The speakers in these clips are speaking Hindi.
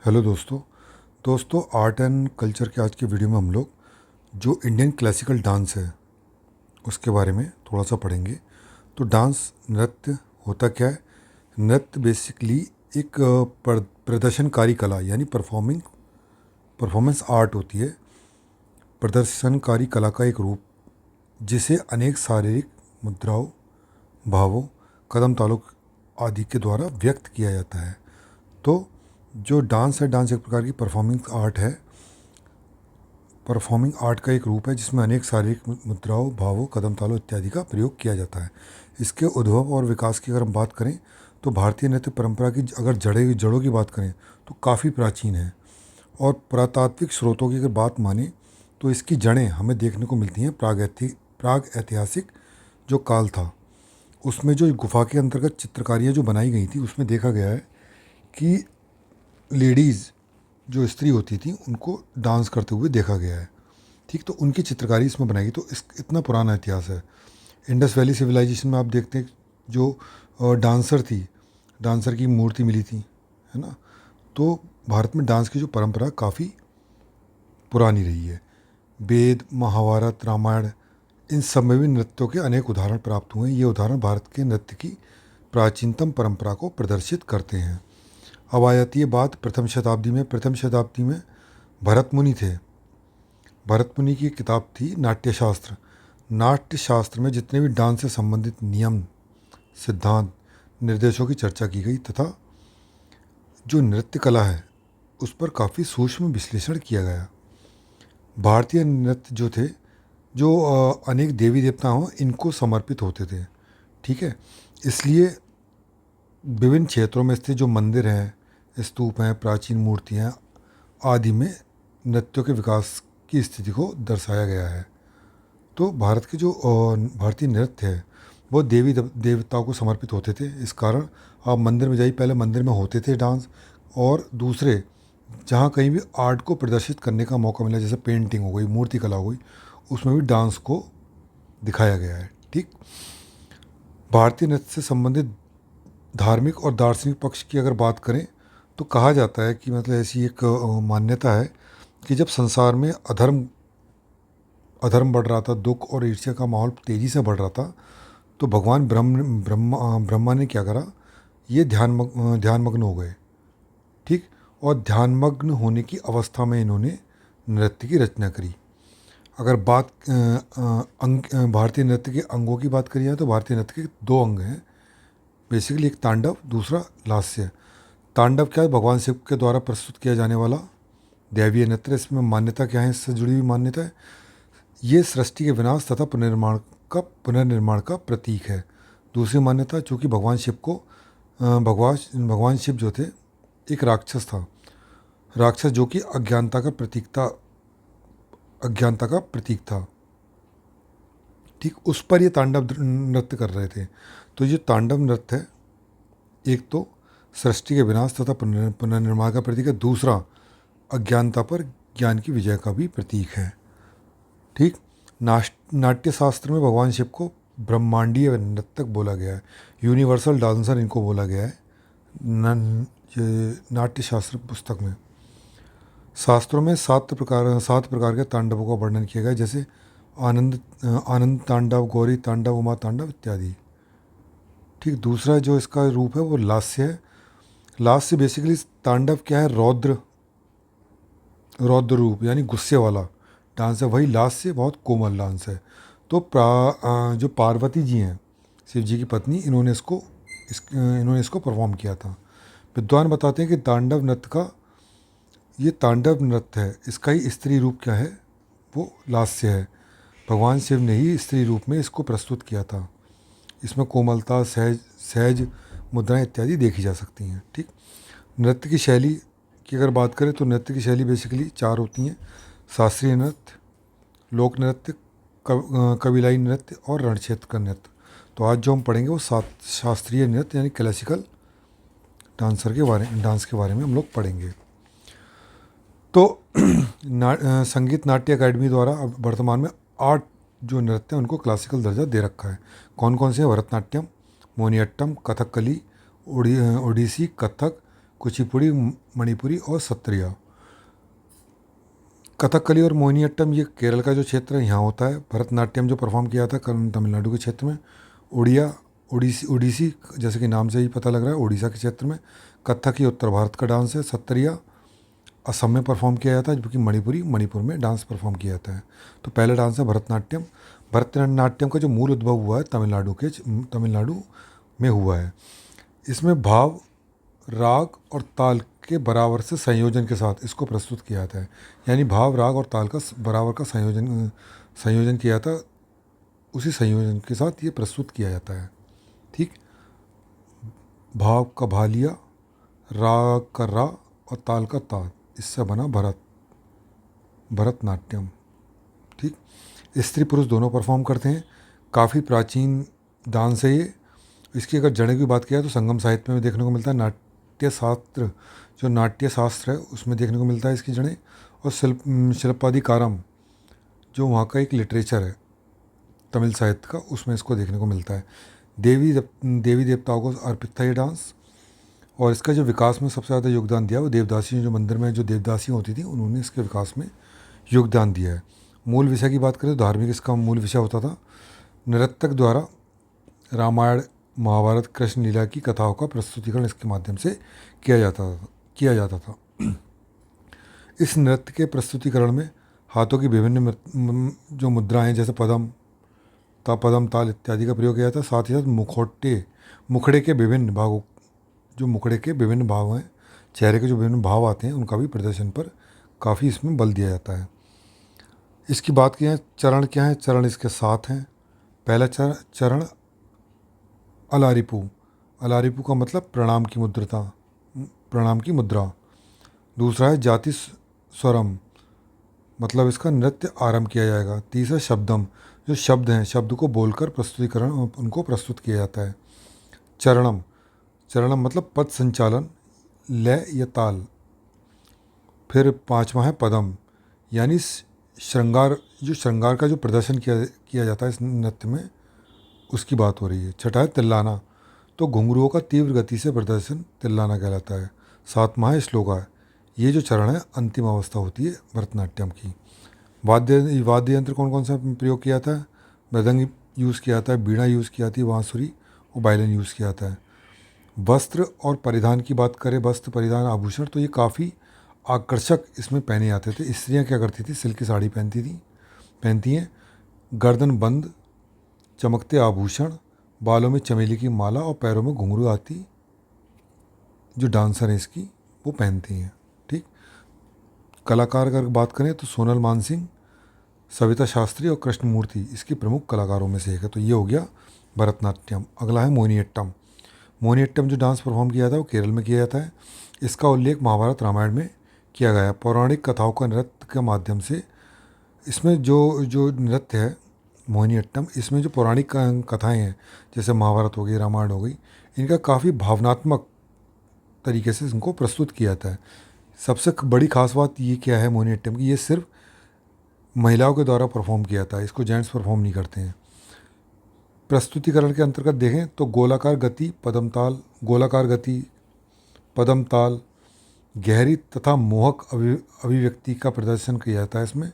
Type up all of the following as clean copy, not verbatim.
हेलो दोस्तों आर्ट एंड कल्चर के आज के वीडियो में हम लोग जो इंडियन क्लासिकल डांस है उसके बारे में थोड़ा सा पढ़ेंगे। तो डांस नृत्य होता क्या है? नृत्य बेसिकली एक प्रदर्शनकारी कला यानी परफॉर्मेंस आर्ट होती है। प्रदर्शनकारी कला का एक रूप जिसे अनेक शारीरिक मुद्राओं, भावों, कदम तालों आदि के द्वारा व्यक्त किया जाता है। तो जो डांस है, डांस एक प्रकार की परफॉर्मिंग आर्ट का एक रूप है जिसमें अनेक शारीरिक मुद्राओं, भावों, कदम तालों इत्यादि का प्रयोग किया जाता है। इसके उद्भव और विकास की अगर हम बात करें तो भारतीय नृत्य परंपरा की अगर जड़ों की बात करें तो काफ़ी प्राचीन है। और पुरातात्विक स्रोतों की अगर बात माने तो इसकी जड़ें हमें देखने को मिलती हैं प्राग ऐतिहासिक जो काल था उसमें जो गुफा के अंतर्गत चित्रकारियाँ जो बनाई गई थी उसमें देखा गया है कि लेडीज़ जो स्त्री होती थी उनको डांस करते हुए देखा गया है। ठीक, तो उनकी चित्रकारी इसमें बनाई गई। तो इस इतना पुराना इतिहास है। इंडस वैली सिविलाइजेशन में आप देखते हैं जो डांसर थी, डांसर की मूर्ति मिली थी, है ना। तो भारत में डांस की जो परंपरा काफ़ी पुरानी रही है। वेद, महाभारत, रामायण इन सब में भी नृत्यों के अनेक उदाहरण प्राप्त हुए हैं। ये उदाहरण भारत के नृत्य की प्राचीनतम परंपरा को प्रदर्शित करते हैं। अब आ जाती है बात प्रथम शताब्दी में भरत मुनि थे। भरत मुनि की एक किताब थी नाट्यशास्त्र। नाट्यशास्त्र में जितने भी डांस से संबंधित नियम, सिद्धांत, निर्देशों की चर्चा की गई तथा जो नृत्य कला है उस पर काफ़ी सूक्ष्म विश्लेषण किया गया। भारतीय नृत्य जो थे जो अनेक देवी देवताओं इनको समर्पित होते थे। ठीक है, इसलिए विभिन्न क्षेत्रों में स्थित जो मंदिर हैं, स्तूप हैं, प्राचीन मूर्तियाँ आदि में नृत्यों के विकास की स्थिति को दर्शाया गया है। तो भारत के जो भारतीय नृत्य है वो देवताओं को समर्पित होते थे। इस कारण आप मंदिर में जाइए, पहले मंदिर में होते थे डांस, और दूसरे जहाँ कहीं भी आर्ट को प्रदर्शित करने का मौका मिला, जैसे पेंटिंग हो गई, मूर्ति कला हो गई, उसमें भी डांस को दिखाया गया है। ठीक, भारतीय नृत्य से संबंधित धार्मिक और दार्शनिक पक्ष की अगर बात करें तो कहा जाता है कि मतलब ऐसी एक मान्यता है कि जब संसार में अधर्म अधर्म बढ़ रहा था, दुख और ईर्ष्या का माहौल तेज़ी से बढ़ रहा था, तो भगवान ब्रह्मा ने क्या करा, ये ध्यानमग्न हो गए। ठीक, और ध्यानमग्न होने की अवस्था में इन्होंने नृत्य की रचना करी। अगर बात भारतीय नृत्य के अंगों की बात करी जाए तो भारतीय नृत्य के दो अंग हैं बेसिकली, एक तांडव, दूसरा लास्य। तांडव क्या है? भगवान शिव के द्वारा प्रस्तुत किया जाने वाला दैवीय नृत्य। इसमें मान्यता क्या है? इससे जुड़ी हुई मान्यता है, ये सृष्टि के विनाश तथा पुनर्निर्माण का प्रतीक है। दूसरी मान्यता, चूँकि भगवान शिव जो थे एक राक्षस था, राक्षस जो कि अज्ञानता का प्रतीक था। ठीक, उस पर ये तांडव नृत्य कर रहे थे। तो ये तांडव नृत्य है, एक तो सृष्टि के विनाश तथा पुनर्निर्माण का प्रतीक है, दूसरा अज्ञानता पर ज्ञान की विजय का भी प्रतीक है। ठीक, नाट्य शास्त्र में भगवान शिव को ब्रह्मांडीय नर्तक बोला गया है, यूनिवर्सल डांसर इनको बोला गया है ये नाट्य शास्त्र पुस्तक में। शास्त्रों में सात प्रकार के तांडवों का वर्णन किया गया है, जैसे आनंद तांडव, गौरी तांडव, उमा तांडव इत्यादि। ठीक, दूसरा जो इसका रूप है वो लास्य है। लास्य बेसिकली तांडव क्या है? रौद्र रूप यानी गुस्से वाला डांस है, वही लास्य बहुत कोमल डांस है। तो जो पार्वती जी हैं, शिव जी की पत्नी, इन्होंने इसको परफॉर्म किया था। विद्वान बताते हैं कि ये तांडव नृत्य है, इसका ही स्त्री रूप क्या है? वो लास्य है। भगवान शिव ने ही स्त्री रूप में इसको प्रस्तुत किया था। इसमें कोमलता, सहज मुद्राएं इत्यादि देखी जा सकती हैं। ठीक, नृत्य की शैली की अगर बात करें तो नृत्य की शैली बेसिकली चार होती हैं: शास्त्रीय नृत्य, लोक नृत्य, कबीलाई नृत्य और रणक्षेत्र का नृत्य। तो आज जो हम पढ़ेंगे वो शास्त्रीय नृत्य यानी क्लासिकल डांस के बारे में हम लोग पढ़ेंगे। तो संगीत नाट्य अकेडमी द्वारा अब वर्तमान में 8 जो नृत्य हैं उनको क्लासिकल दर्जा दे रखा है। कौन कौन से हैं? भरतनाट्यम, मोहिनीअट्टम, कथकली, ओडिसी, कथक, कुचिपुड़ी, मणिपुरी और सत्रिया। कथकली और मोहिनीअट्टम ये केरल का जो क्षेत्र है यहाँ होता है। भरतनाट्यम जो परफॉर्म किया था तमिलनाडु के क्षेत्र में। उड़िया, उड़ीसी जैसे कि नाम से ही पता लग रहा है, उड़ीसा के क्षेत्र में। कथक ये उत्तर भारत का डांस है। सत्रिया असम में परफॉर्म किया जाता है, जबकि मणिपुरी मणिपुर में डांस परफॉर्म किया जाता है। तो पहला डांस है भरतनाट्यम। भरतनाट्यम का जो मूल उद्भव हुआ है तमिलनाडु में हुआ है। इसमें भाव, राग और ताल के बराबर से संयोजन के साथ इसको प्रस्तुत किया जाता है। यानी भाव, राग और ताल का बराबर का संयोजन किया जाता है, उसी संयोजन के साथ ये प्रस्तुत किया जाता है। ठीक, भाव का भा लिया, राग का रा और ताल का ता, इससे बना भरतनाट्यम। ठीक, स्त्री पुरुष दोनों परफॉर्म करते हैं। काफ़ी प्राचीन डांस है ये। इसकी अगर जड़ें की बात किया तो संगम साहित्य में देखने को मिलता है। नाट्य शास्त्र है उसमें देखने को मिलता है इसकी जड़ें। और शिल्पाधिकारम जो वहाँ का एक लिटरेचर है तमिल साहित्य का, उसमें इसको देखने को मिलता है। देवी देवताओं को अर्पित था ये डांस। और इसका जो विकास में सबसे ज़्यादा योगदान दिया वो देवदासी, जो मंदिर में जो देवदासी होती थी उन्होंने इसके विकास में योगदान दिया है। मूल विषय की बात करें तो धार्मिक इसका मूल विषय होता था। नर्तक द्वारा रामायण, महाभारत, कृष्ण लीला की कथाओं का प्रस्तुतिकरण इसके माध्यम से किया जाता था। इस नृत्य के प्रस्तुतिकरण में हाथों की विभिन्न जो मुद्राएं जैसे पदम ताल इत्यादि का प्रयोग किया जाता है। साथ ही साथ मुखड़े के विभिन्न भागों, जो मुखड़े के विभिन्न भाव हैं, चेहरे के जो विभिन्न भाव आते हैं, उनका भी प्रदर्शन पर काफ़ी इसमें बल दिया जाता है। इसकी बात की है चरण क्या है। चरण इसके 7 हैं। पहला चरण अलारिपू का मतलब प्रणाम की मुद्रा। दूसरा है जाति स्वरम, मतलब इसका नृत्य आरंभ किया जाएगा। तीसरा शब्दम, जो शब्द हैं, शब्द को बोलकर प्रस्तुतिकरण उनको प्रस्तुत किया जाता है। चरणम मतलब पद संचालन, लय या ताल। फिर 5वां है पदम, यानी श्रृंगार का जो प्रदर्शन किया जाता है इस नृत्य में, उसकी बात हो रही है। छठा है तिल्लाना, तो घुंघरुओं का तीव्र गति से प्रदर्शन तिल्लाना कहलाता है। 7वां है श्लोका, ये जो चरण है अंतिम अवस्था होती है भरतनाट्यम की। वाद्य यंत्र कौन कौन सा प्रयोग किया था। मृदंग यूज़ किया जाता है, बीड़ा यूज़ की जाती है, बांसुरी और वायलिन यूज़ किया जाता है। वस्त्र और परिधान की बात करें, वस्त्र परिधान आभूषण, तो ये काफ़ी आकर्षक इसमें पहने जाते थे। स्त्रियाँ क्या करती थी, सिल्क की साड़ी पहनती हैं। गर्दन बंद, चमकते आभूषण, बालों में चमेली की माला और पैरों में घुंघरू आती जो डांसर हैं इसकी वो पहनती हैं। ठीक, कलाकार अगर बात करें तो सोनल मानसिंह, सविता शास्त्री और कृष्णमूर्ति इसके प्रमुख कलाकारों में से एक है। तो ये हो गया भरतनाट्यम। अगला है मोहिनीअट्टम। मोहिनीअट्टम जो डांस परफॉर्म किया था वो केरल में किया जाता है। इसका उल्लेख महाभारत रामायण में किया गया है। पौराणिक कथाओं का नृत्य के माध्यम से इसमें जो नृत्य है मोहिनीअट्टम, इसमें जो पौराणिक कथाएं हैं जैसे महाभारत हो गई, रामायण हो गई, इनका काफ़ी भावनात्मक तरीके से इनको प्रस्तुत किया जाता है। सबसे बड़ी खास बात ये क्या है मोहिनीअट्टम की, ये सिर्फ महिलाओं के द्वारा परफॉर्म किया जाता है, इसको जेंट्स परफॉर्म नहीं करते हैं। प्रस्तुतिकरण के अंतर्गत देखें तो गोलाकार गति, पदम ताल, गहरी तथा मोहक अभिव्यक्ति का प्रदर्शन किया जाता है। इसमें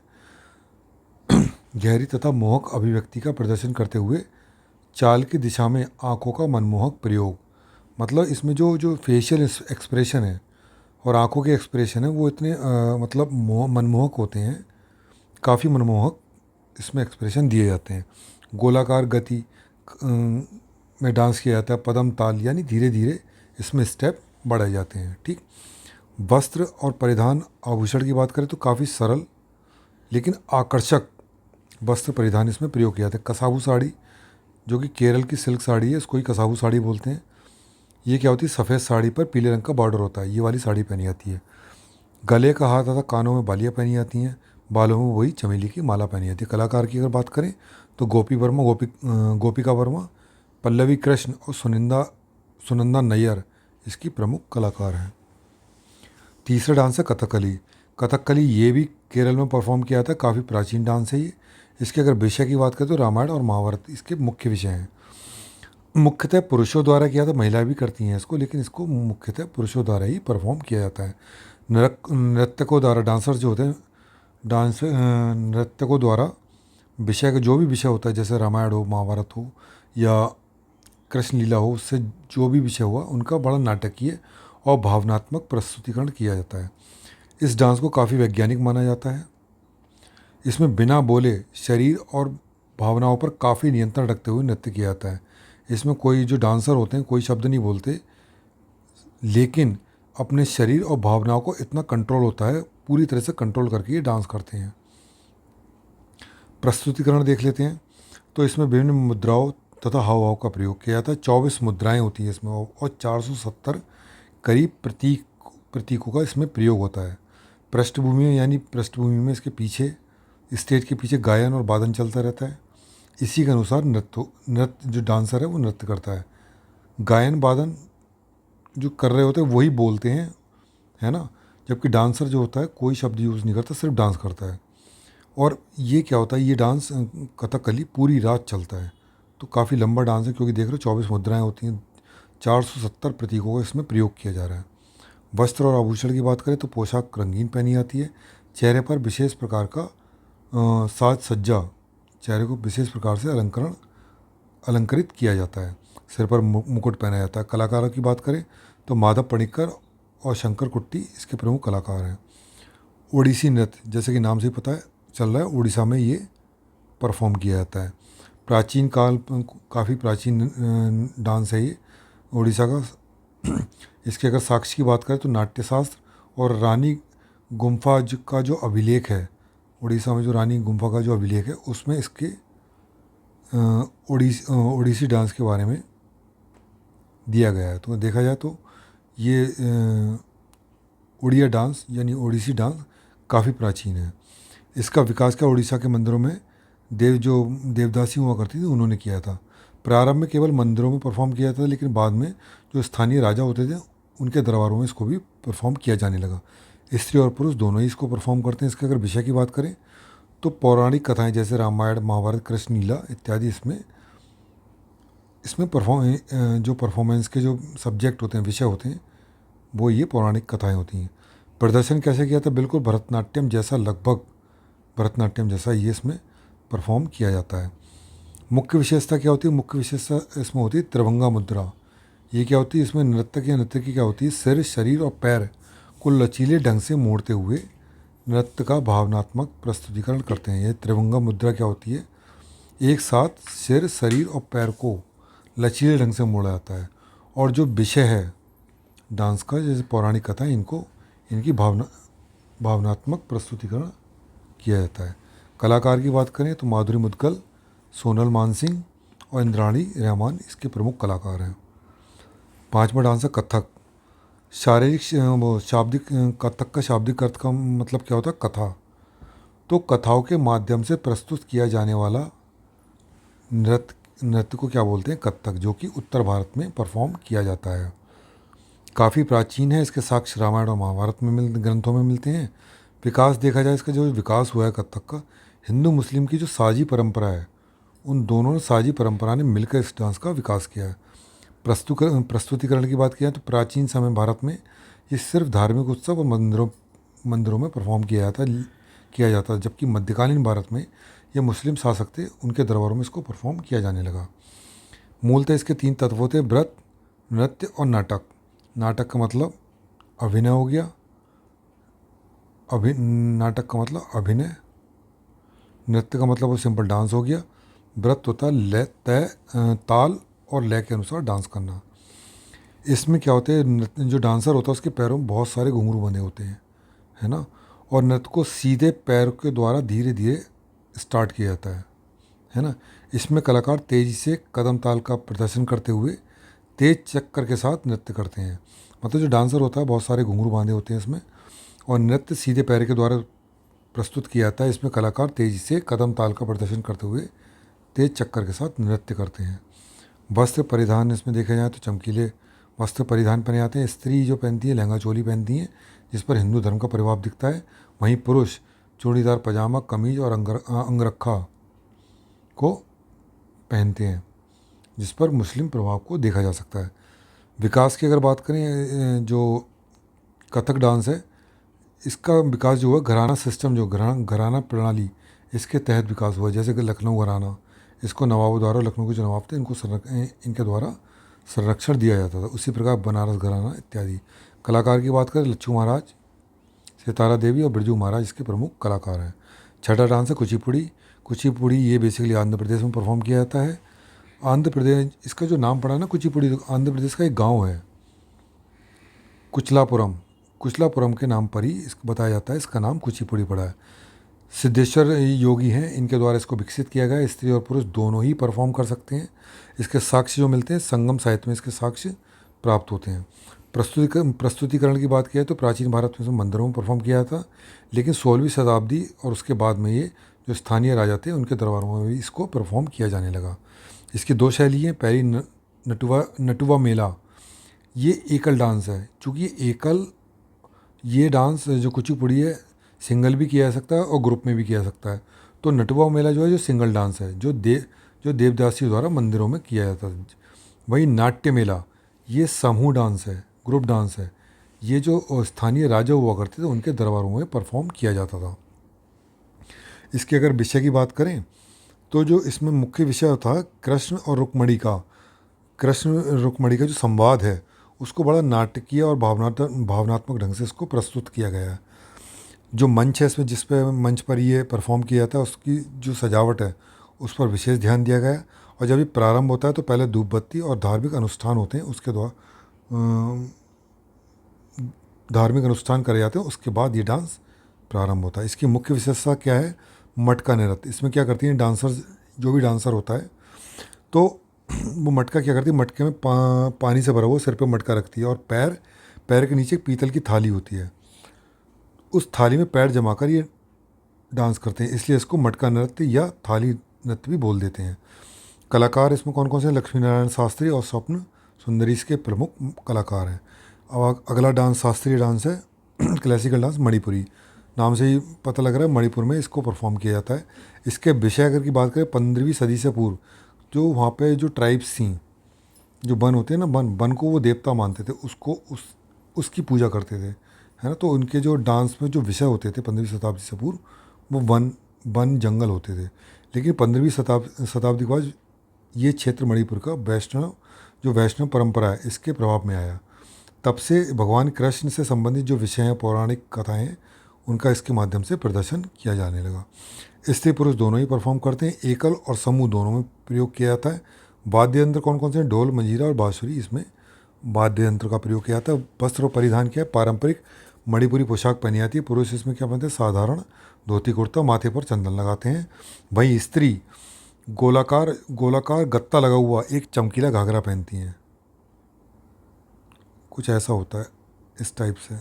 गहरी तथा मोहक अभिव्यक्ति का प्रदर्शन करते हुए चाल की दिशा में आंखों का मनमोहक प्रयोग, मतलब इसमें जो फेशियल एक्सप्रेशन है और आंखों के एक्सप्रेशन है वो इतने मतलब मनमोहक होते हैं, काफ़ी मनमोहक इसमें एक्सप्रेशन दिए जाते हैं। गोलाकार गति में डांस किया जाता है। पदम ताल यानी धीरे धीरे इसमें स्टेप बढ़ाए जाते हैं। ठीक, वस्त्र और परिधान आभूषण की बात करें तो काफ़ी सरल लेकिन आकर्षक वस्त्र परिधान इसमें प्रयोग किया जाता है। कसाबू साड़ी जो कि केरल की सिल्क साड़ी है, इसको ही कसाबू साड़ी बोलते हैं। ये क्या होती है, सफ़ेद साड़ी पर पीले रंग का बॉर्डर होता है, ये वाली साड़ी पहनी जाती है। गले का हार तथा कानों में बालियाँ पहनी जाती हैं, बालों में वही चमेली की माला पहनी जाती है। कलाकार की अगर बात करें तो गोपिका वर्मा, पल्लवी कृष्ण और सुनंदा नैयर इसकी प्रमुख कलाकार हैं। तीसरा डांस है कथकली ये भी केरल में परफॉर्म किया था, काफ़ी प्राचीन डांस है ये। इसके अगर विषय की बात करें तो रामायण और महाभारत इसके मुख्य विषय हैं। मुख्यतः पुरुषों द्वारा किया था, महिलाएं भी करती हैं इसको, लेकिन इसको मुख्यतः पुरुषों द्वारा ही परफॉर्म किया जाता है। नर्तकों द्वारा, डांसर जो होते हैं, नर्तकों द्वारा विषय का जो भी विषय होता है, जैसे रामायण हो, महाभारत हो या कृष्ण लीला हो, उससे जो भी विषय हुआ उनका बड़ा नाटकीय और भावनात्मक प्रस्तुतिकरण किया जाता है। इस डांस को काफ़ी वैज्ञानिक माना जाता है। इसमें बिना बोले शरीर और भावनाओं पर काफ़ी नियंत्रण रखते हुए नृत्य किया जाता है। इसमें कोई जो डांसर होते हैं कोई शब्द नहीं बोलते, लेकिन अपने शरीर और भावनाओं को इतना कंट्रोल होता है, पूरी तरह से कंट्रोल करके ये डांस करते हैं। प्रस्तुतिकरण देख लेते हैं। तो इसमें विभिन्न मुद्राओं तथा हाव भाव का प्रयोग किया जाता है। 24 मुद्राएं होती हैं इसमें और 470 करीब प्रतीकों का इसमें प्रयोग होता है। पृष्ठभूमि में, यानी पृष्ठभूमि में इसके पीछे, स्टेज के पीछे गायन और वादन चलता रहता है। इसी के अनुसार नृत्य जो डांसर है वो नृत्य करता है। गायन वादन जो कर रहे होते हैं वही बोलते हैं, है ना, जबकि डांसर जो होता है कोई शब्द यूज़ नहीं करता, सिर्फ डांस करता है। और ये क्या होता है, ये डांस कथकली पूरी रात चलता है। तो काफ़ी लंबा डांस है, क्योंकि देख रहे हो 24 मुद्राएं होती हैं, 470 प्रतीकों का इसमें प्रयोग किया जा रहा है। वस्त्र और आभूषण की बात करें तो पोशाक रंगीन पहनी जाती है। चेहरे पर विशेष प्रकार का साज सज्जा, चेहरे को विशेष प्रकार से अलंकृत किया जाता है। सिर पर मुकुट पहना जाता है। कलाकारों की बात करें तो माधव पणिक्कर और शंकर कुट्टी इसके प्रमुख कलाकार हैं। ओडिसी नृत्य, जैसे कि नाम से ही पता है चल रहा है, उड़ीसा में ये परफॉर्म किया जाता है। प्राचीन काल, काफ़ी प्राचीन डांस है ये उड़ीसा का। इसके अगर साक्ष्य की बात करें तो नाट्यशास्त्र और रानी गुम्फा का जो अभिलेख है, उड़ीसा में जो रानी गुम्फा का जो अभिलेख है, उसमें इसके ओडिसी डांस के बारे में दिया गया है। तो देखा जाए तो ये उड़िया डांस यानी ओडिसी डांस काफ़ी प्राचीन है। इसका विकास क्या, उड़ीसा के मंदिरों में देवदासी हुआ करती थी उन्होंने किया था। प्रारंभ में केवल मंदिरों में परफॉर्म किया था, लेकिन बाद में जो स्थानीय राजा होते थे उनके दरबारों में इसको भी परफॉर्म किया जाने लगा। स्त्री और पुरुष दोनों ही इसको परफॉर्म करते हैं। इसके अगर विषय की बात करें तो पौराणिक कथाएं जैसे रामायण, महाभारत, कृष्ण लीला इत्यादि इसमें इसमें जो परफॉर्मेंस के जो सब्जेक्ट होते हैं, विषय होते हैं, वो ये पौराणिक कथाएं होती हैं। प्रदर्शन कैसे किया था, बिल्कुल भरतनाट्यम जैसा, लगभग भरतनाट्यम जैसा ये इसमें परफॉर्म किया जाता है। मुख्य विशेषता क्या होती है, मुख्य विशेषता इसमें होती है त्रिभंगा मुद्रा। ये क्या होती है, इसमें नर्तक या नर्तकी क्या होती है, सिर, शरीर और पैर को लचीले ढंग से मोड़ते हुए नृत्य का भावनात्मक प्रस्तुतिकरण करते हैं। ये त्रिभंगा मुद्रा क्या होती है, एक साथ सिर, शरीर और पैर को लचीले ढंग से मोड़ा जाता है। और जो विषय है डांस का, जैसे पौराणिक कथा, इनको इनकी भावनात्मक प्रस्तुतिकरण किया जाता है। कलाकार की बात करें तो माधुरी मुद्गल, सोनल मानसिंह और इंद्राणी रहमान इसके प्रमुख कलाकार हैं। पांचवा डांस है कथक। वो शाब्दिक, कथक का शाब्दिक अर्थ का मतलब क्या होता है, कथा। तो कथाओं के माध्यम से प्रस्तुत किया जाने वाला नृत्य को क्या बोलते हैं, कथक, जो कि उत्तर भारत में परफॉर्म किया जाता है। काफ़ी प्राचीन है। इसके साक्ष्य रामायण और महाभारत में ग्रंथों में मिलते हैं। विकास देखा जाए, इसका जो विकास हुआ है कथक का, हिंदू मुस्लिम की जो साझी परंपरा है, उन दोनों साझी परंपरा ने मिलकर इस डांस का विकास किया है। प्रस्तुतिकरण की बात किया तो प्राचीन समय भारत में ये सिर्फ धार्मिक उत्सव और मंदिरों में परफॉर्म किया जाता, जबकि मध्यकालीन भारत में ये मुस्लिम शासक थे, उनके दरबारों में इसको परफॉर्म किया जाने लगा। मूलतः इसके 3 तत्व थे, व्रत, नृत्य और नाटक। नाटक का मतलब अभिनय हो गया, नाटक का मतलब अभिनय, नृत्य का मतलब वो सिंपल डांस हो गया, व्रत होता है ताल और लय के अनुसार डांस करना। इसमें क्या होता है, जो डांसर होता है उसके पैरों में बहुत सारे घुंघरू बंधे होते हैं, है ना, और नृत्य को सीधे पैर के द्वारा धीरे धीरे स्टार्ट किया जाता है ना। इसमें कलाकार तेज़ी से कदम ताल का प्रदर्शन करते हुए तेज चक्कर के साथ नृत्य करते हैं। मतलब जो डांसर होता है बहुत सारे घुंघरू बांधे होते हैं इसमें, और नृत्य सीधे पैर के द्वारा प्रस्तुत किया जाता है। इसमें कलाकार तेज़ी से कदम ताल का प्रदर्शन करते हुए तेज चक्कर के साथ नृत्य करते हैं। वस्त्र परिधान इसमें देखा जाए तो चमकीले वस्त्र परिधान पहने जाते हैं। स्त्री जो पहनती है लहंगा चोली पहनती हैं, जिस पर हिंदू धर्म का प्रभाव दिखता है। वहीं पुरुष चूड़ीदार पजामा, कमीज और अंगरखा को पहनते हैं। जिस पर मुस्लिम प्रभाव को देखा जा सकता है। विकास की अगर बात करें, जो कथक डांस है, इसका विकास जो हुआ घराना सिस्टम, जो घराना प्रणाली, इसके तहत विकास हुआ। जैसे कि लखनऊ घराना, इसको नवाबों द्वारा, लखनऊ के जो नवाब थे इनको इनके द्वारा संरक्षण दिया जाता था। उसी प्रकार बनारस घराना इत्यादि। कलाकार की बात करें, लच्छू महाराज, सितारा देवी और बिरजू महाराज इसके प्रमुख कलाकार हैं। छठा डांस है कुचिपुड़ी। कुचिपुड़ी ये बेसिकली आंध्र प्रदेश में परफॉर्म किया जाता है। आंध्र प्रदेश, इसका जो नाम पड़ा ना कुचिपुड़ी, तो आंध्र प्रदेश का एक गांव है कुचलापुरम। कुचलापुरम के नाम पर ही इसको बताया जाता है, इसका नाम कुचिपुड़ी पड़ा है। सिद्धेश्वर योगी हैं, इनके द्वारा इसको विकसित किया गया है। स्त्री और पुरुष दोनों ही परफॉर्म कर सकते हैं। इसके साक्ष्य जो मिलते हैं संगम साहित्य में, इसके साक्ष्य प्राप्त होते हैं। प्रस्तुतिकरण की बात किया तो प्राचीन भारत में मंदिरों में परफॉर्म किया था, लेकिन 16वीं शताब्दी और उसके बाद में ये जो स्थानीय राजा थे उनके दरबारों में भी इसको परफॉर्म किया जाने लगा। इसकी दो शैली हैं। पहली नटुवा मेला, ये एकल डांस है। चूँकि ये डांस जो कुचिपुड़ी है, सिंगल भी किया जा सकता है और ग्रुप में भी किया जा सकता है। तो नटुवा मेला जो है, जो सिंगल डांस है, जो देवदासियों द्वारा मंदिरों में किया जाता है। वहीं नाट्य मेला, ये समूह डांस है, ग्रुप डांस है। ये जो स्थानीय राजा हुआ करते थे उनके दरबारों में परफॉर्म किया जाता था। इसके अगर विषय की बात करें तो जो इसमें मुख्य विषय था कृष्ण और रुक्मणी का, कृष्ण रुक्मणी का जो संवाद है उसको बड़ा नाटकीय और भावनात्मक ढंग से इसको प्रस्तुत किया गया है। जो मंच है इसमें, जिस पे मंच पर ये परफॉर्म किया जाता है, उसकी जो सजावट है उस पर विशेष ध्यान दिया गया है। और जब ये प्रारंभ होता है तो पहले धूप बत्ती और धार्मिक अनुष्ठान होते हैं, उसके द्वारा धार्मिक अनुष्ठान करे जाते हैं, उसके बाद ये डांस प्रारंभ होता है। इसकी मुख्य विशेषता क्या है? मटका नृत्य। इसमें क्या करती हैं डांसर, जो भी डांसर होता है तो वो मटका क्या करती है, मटके में पानी से भरा हुआ सिर पे मटका रखती है और पैर के नीचे एक पीतल की थाली होती है, उस थाली में पैर जमाकर ये डांस करते हैं, इसलिए इसको मटका नृत्य या थाली नृत्य भी बोल देते हैं। कलाकार इसमें कौन कौन से हैं? लक्ष्मी नारायण शास्त्री और स्वप्न सुंदरी इसके प्रमुख कलाकार हैं। अब अगला डांस शास्त्रीय डांस है क्लासिकल डांस मणिपुरी। नाम से ही पता लग रहा है मणिपुर में इसको परफॉर्म किया जाता है। इसके विषय अगर की बात करें, 15वीं सदी से पूर्व जो वहाँ पे जो ट्राइब्स थी, जो वन होते हैं ना, वन को वो देवता मानते थे, उसकी पूजा करते थे, है ना। तो उनके जो डांस में जो विषय होते थे 15वीं शताब्दी से पूर्व, वो वन जंगल होते थे। लेकिन 15वीं शताब्दी के बाद ये क्षेत्र मणिपुर का वैष्णव परंपरा है, इसके प्रभाव में आया। तब से भगवान कृष्ण से संबंधित जो विषय हैं, पौराणिक कथाएं हैं, उनका इसके माध्यम से प्रदर्शन किया जाने लगा। स्त्री पुरुष दोनों ही परफॉर्म करते हैं। एकल और समूह दोनों में प्रयोग किया जाता है। वाद्य यंत्र कौन कौन से हैं? ढोल, मंजीरा और बांसुरी इसमें वाद्य यंत्र का प्रयोग किया जाता है। वस्त्र और परिधान किया है, पारंपरिक मणिपुरी पोशाक पहनी जाती है। पुरुष इसमें क्या पहनते हैं? साधारण धोती कुर्ता, माथे पर चंदन लगाते हैं। वहीं स्त्री गोलाकार गत्ता लगा हुआ एक चमकीला घाघरा पहनती हैं। कुछ ऐसा होता है, इस टाइप से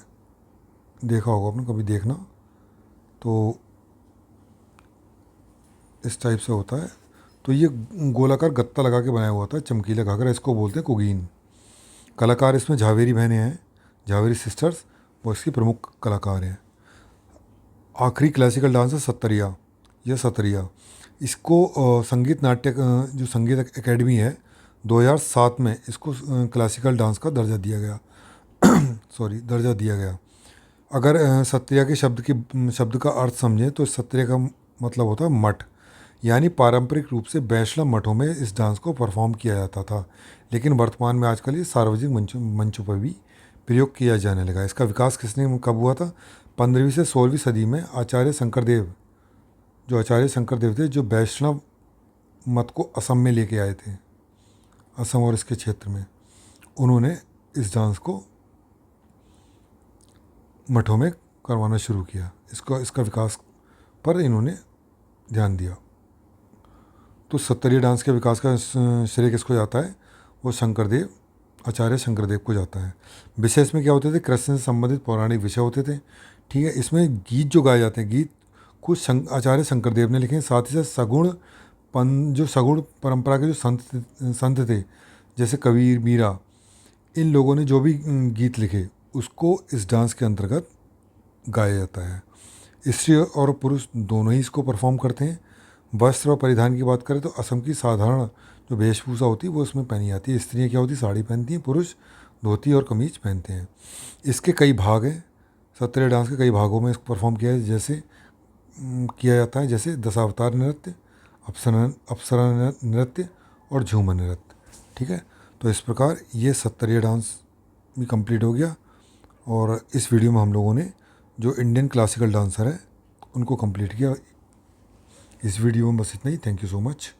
देखा होगा आपने कभी, देखना तो इस टाइप से होता है। तो ये गोलाकार गत्ता लगा के बनाया हुआ था चमकीला घाघरा, इसको बोलते हैं कुगीन। कलाकार इसमें झावेरी बहनें हैं, झावेरी सिस्टर्स, वो इसकी प्रमुख कलाकार हैं। आखिरी क्लासिकल डांस है सत्तरिया या सतरिया। इसको संगीत नाट्य जो संगीत एकेडमी है 2007 में इसको क्लासिकल डांस का दर्जा दिया गया दर्जा दिया गया। अगर सत्रिया के शब्द का अर्थ समझें तो सत्रिया का मतलब होता है मठ, यानी पारंपरिक रूप से वैष्णव मठों में इस डांस को परफॉर्म किया जाता था, लेकिन वर्तमान में आजकल ये सार्वजनिक मंचों पर भी प्रयोग किया जाने लगा। इसका विकास कब हुआ था? 15वीं से 16वीं सदी में आचार्य शंकरदेव थे, जो वैष्णव मत को असम में लेके आए थे, असम और इसके क्षेत्र में उन्होंने इस डांस को मठों में करवाना शुरू किया। इसका विकास पर इन्होंने ध्यान दिया। तो सत्तरिया डांस के विकास का श्रेय किसको जाता है? वो आचार्य शंकरदेव को जाता है। विषय इसमें क्या होते थे? कृष्ण से संबंधित पौराणिक विषय होते थे, ठीक है। इसमें गीत जो गाए जाते हैं, गीत कुछ आचार्य शंकरदेव ने लिखे, साथ ही साथ जो सगुण परंपरा के जो संत थे, जैसे कबीर, मीरा, इन लोगों ने जो भी गीत लिखे उसको इस डांस के अंतर्गत गाया जाता है। स्त्री और पुरुष दोनों ही इसको परफॉर्म करते हैं। वस्त्र और परिधान की बात करें तो असम की साधारण जो वेशभूषा होती है वो उसमें पहनी जाती है। स्त्रियाँ क्या होती है, साड़ी पहनती हैं, पुरुष धोती और कमीज पहनते हैं। इसके कई भाग हैं। सत्रिय डांस के कई भागों में इसको परफॉर्म किया जाता है, जैसे दशावतार नृत्य, अप्सरा नृत्य और झूमर नृत्य। ठीक है, तो इस प्रकार ये सत्तरिया डांस भी कंप्लीट हो गया। और इस वीडियो में हम लोगों ने जो इंडियन क्लासिकल डांसर है उनको कंप्लीट किया। इस वीडियो में बस इतना ही। Thank you so much.